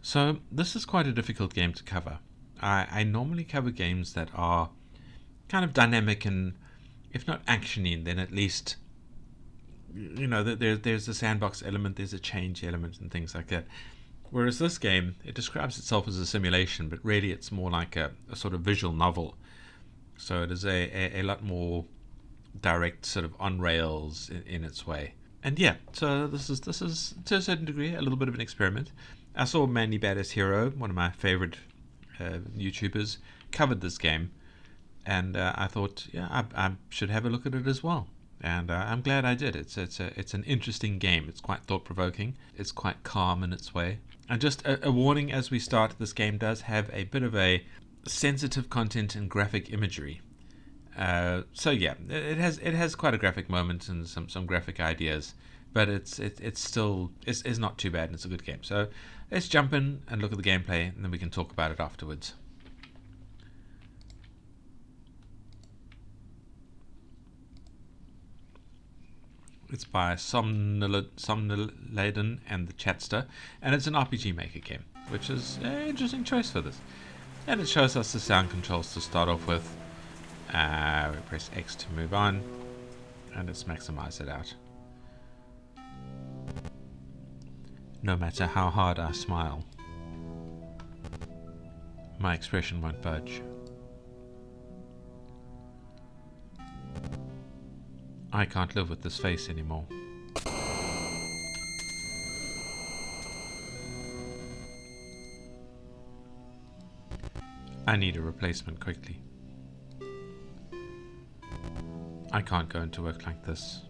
So this is quite a difficult game to cover. I normally cover games that are kind of dynamic and, if not actiony, then at least there's a sandbox element, there's a change element, and things like that. Whereas this game, it describes itself as a simulation, but really it's more like a sort of visual novel. So it is a lot more direct, sort of on rails in its way. And yeah, so this is to a certain degree a little bit of an experiment. I saw Mandy Badass Hero, one of my favorite YouTubers, covered this game, and I thought, yeah, I should have a look at it as well. And I'm glad I did. It's an interesting game. It's quite thought provoking. It's quite calm in its way. And just a warning as we start: this game does have a bit of a sensitive content and graphic imagery. So yeah, it has quite a graphic moment and some graphic ideas, but it's still it's not too bad, and it's a good game. So let's jump in and look at the gameplay, and then we can talk about it afterwards. It's by Somnoladen and the Chatster, and it's an RPG Maker game, which is an interesting choice for this. And it shows us the sound controls to start off with. We press X to move on, and let's maximize it out. No matter how hard I smile, my expression won't budge. I can't live with this face anymore. I need a replacement quickly. I can't go into work like this.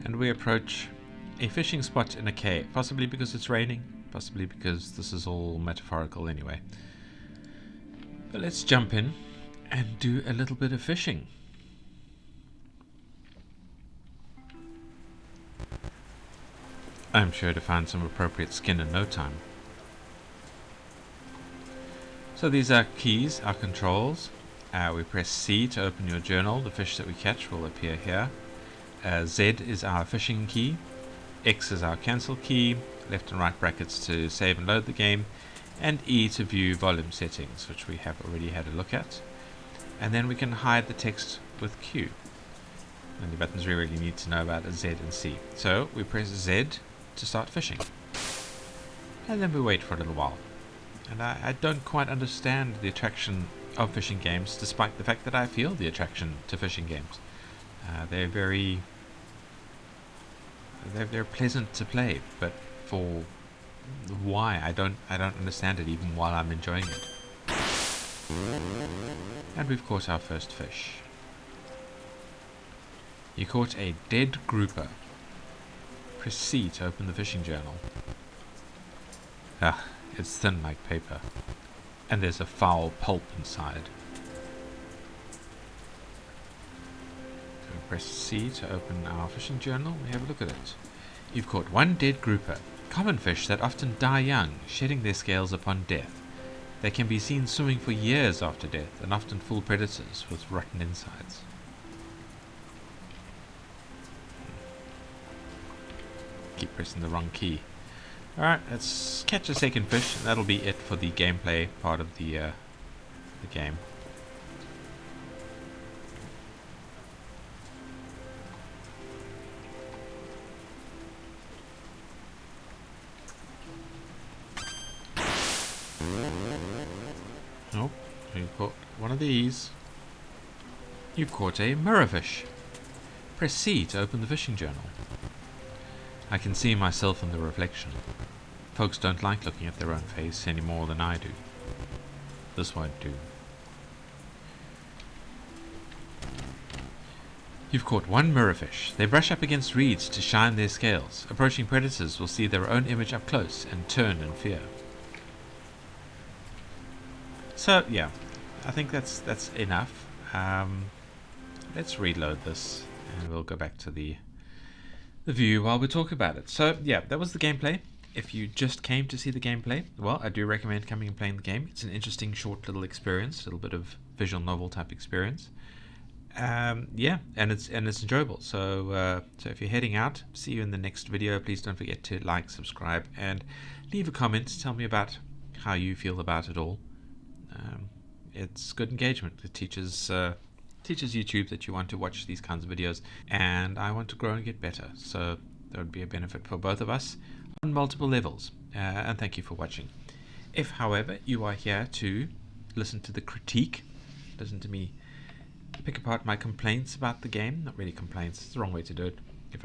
And we approach a fishing spot in a cave, possibly because it's raining, possibly because this is all metaphorical anyway. But let's jump in and do a little bit of fishing. I'm sure to find some appropriate skin in no time. So these are keys, our controls. We press C to open your journal. The fish that we catch will appear here. Z is our fishing key. X is our cancel key. Left and right brackets to save and load the game. And E to view volume settings, which we have already had a look at. And then we can hide the text with Q. And the buttons we really need to know about are Z and C. So we press Z to start fishing. And then we wait for a little while. And I don't quite understand the attraction of fishing games, despite the fact that I feel the attraction to fishing games. They're pleasant to play, but for why I don't understand it even while I'm enjoying it. And we've caught our first fish. You caught a dead grouper. Press C to open the fishing journal. Ah, it's thin like paper, and there's a foul pulp inside. So we press C to open our fishing journal. We have a look at it. You've caught one dead grouper. Common fish that often die young, shedding their scales upon death. They can be seen swimming for years after death, and often fool predators with rotten insides. Keep pressing the wrong key. Alright, let's catch a second fish, and that'll be it for the gameplay part of the game. Oh, you've caught one of these. You've caught a mirrorfish. Press C to open the fishing journal. I can see myself in the reflection. Folks don't like looking at their own face any more than I do. This won't do. You've caught one mirrorfish. They brush up against reeds to shine their scales. Approaching predators will see their own image up close and turn in fear. So yeah, I think that's enough. Let's reload this, and we'll go back to the view while we talk about it. So yeah, that was the gameplay. If you just came to see the gameplay, well, I do recommend coming and playing the game. It's an interesting, short little experience, a little bit of visual novel type experience. Yeah, and it's enjoyable. So if you're heading out, see you in the next video. Please don't forget to like, subscribe, and leave a comment. Tell me about how you feel about it all. Um, it's good engagement. It teaches YouTube that you want to watch these kinds of videos, and I want to grow and get better. So that would be a benefit for both of us on multiple levels. And thank you for watching. If, however, you are here to listen to the critique, listen to me pick apart my complaints about the game. Not really complaints, it's the wrong way to do it. If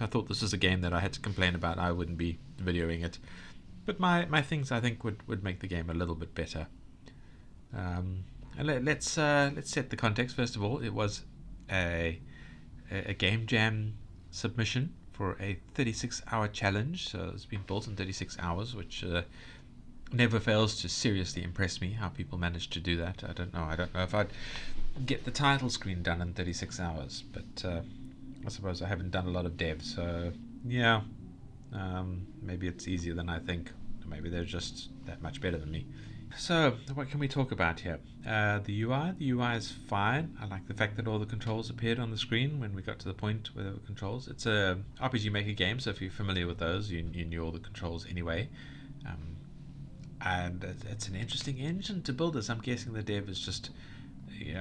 I thought this was a game that I had to complain about, I wouldn't be videoing it. But my things, I think, would make the game a little bit better. And let's set the context. First of all, it was a game jam submission for a 36-hour challenge. So it's been built in 36 hours, which never fails to seriously impress me. How people manage to do that, I don't know. I don't know if I'd get the title screen done in 36 hours, but I suppose I haven't done a lot of dev, so yeah. Maybe it's easier than I think. Maybe they're just that much better than me. So, what can we talk about here? The UI. The UI is fine. I like the fact that all the controls appeared on the screen when we got to the point where there were controls. It's a RPG Maker game, so if you're familiar with those, you knew all the controls anyway. And it's an interesting engine to build this. I'm guessing the dev is just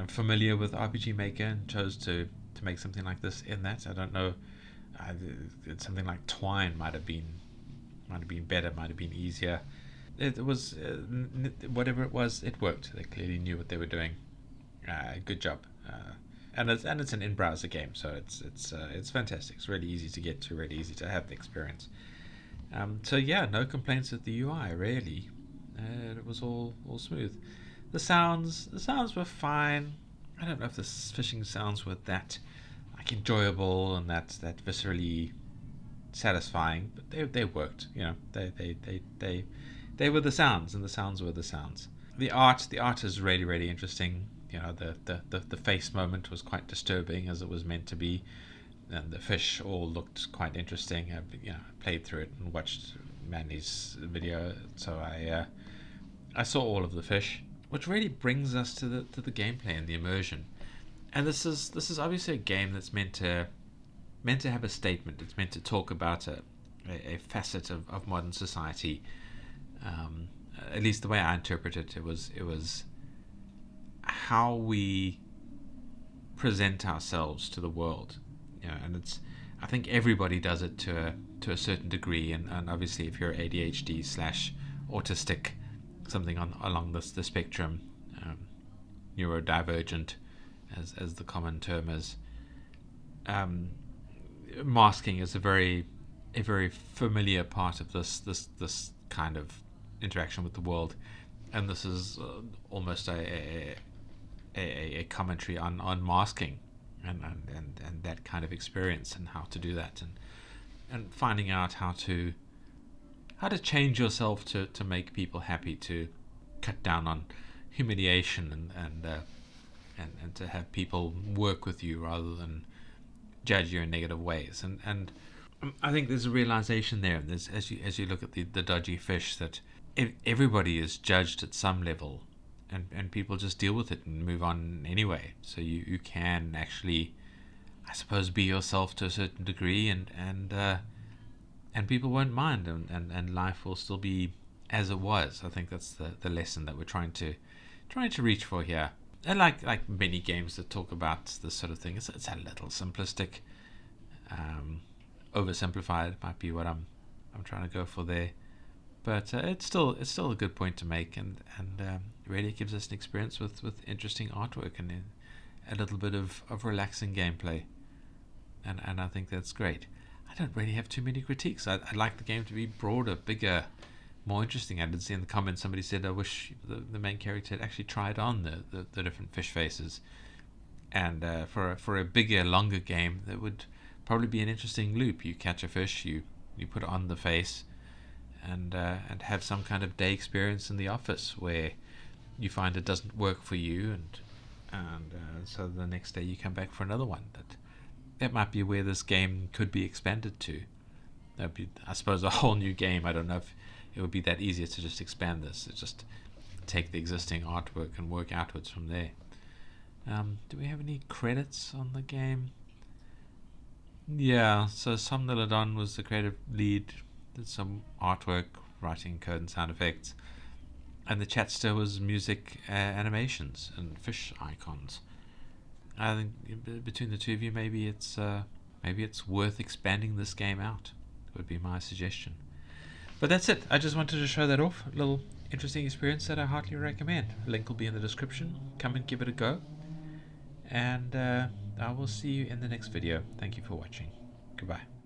familiar with RPG Maker and chose to make something like this in that. I don't know. Something like Twine might have been better, might have been easier. It was whatever it was, it worked. They clearly knew what they were doing. Good job. And it's an in-browser game, so it's fantastic. It's really easy to get to, really easy to have the experience. So yeah, no complaints with the UI really. It was all smooth. The sounds were fine. I don't know if the fishing sounds were that like enjoyable and that viscerally satisfying, but they worked. They were the sounds, and the sounds were the sounds. The art is really interesting. The face moment was quite disturbing, as it was meant to be, and the fish all looked quite interesting. I played through it and watched Mandy's video, so I saw all of the fish, which really brings us to the gameplay and the immersion. And this is obviously a game that's meant to have a statement. It's meant to talk about a facet of modern society. At least the way I interpret it, it was how we present ourselves to the world. And I think everybody does it to a certain degree, and obviously if you're ADHD / autistic, something along the spectrum, neurodivergent, as the common term is, masking is a very familiar part of this kind of interaction with the world, and this is almost a commentary on masking and that kind of experience, and how to do that, and finding out how to change yourself to make people happy, to cut down on humiliation, and to have people work with you rather than judge you in negative ways. And I think there's a realization there, and as you look at the dodgy fish, that everybody is judged at some level, and people just deal with it and move on anyway. So you can actually, I suppose, be yourself to a certain degree, and people won't mind, and life will still be as it was. I think that's the lesson that we're trying to reach for here. And like many games that talk about this sort of thing, it's a little simplistic, oversimplified might be what I'm trying to go for there. But it's still a good point to make, and really gives us an experience with interesting artwork and a little bit of relaxing gameplay, and I think that's great. I don't really have too many critiques. I'd like the game to be broader, bigger, more interesting. I did see in the comments somebody said, I wish the main character had actually tried on the different fish faces, and for a bigger, longer game, that would probably be an interesting loop. You catch a fish, you put it on the face, and have some kind of day experience in the office where you find it doesn't work for you, and so the next day you come back for another one. That might be where this game could be expanded to. That'd be, I suppose, a whole new game. I don't know if it would be that easier to just expand this, to just take the existing artwork and work outwards from there. Do we have any credits on the game? Yeah, so Sam Niladon was the creative lead, did some artwork, writing code and sound effects, and the Chatster was music, animations, and fish icons. I think between the two of you, maybe it's worth expanding this game out. Would be my suggestion. But that's it. I just wanted to show that off. A little interesting experience that I heartily recommend. Link will be in the description. Come and give it a go. And I will see you in the next video. Thank you for watching. Goodbye.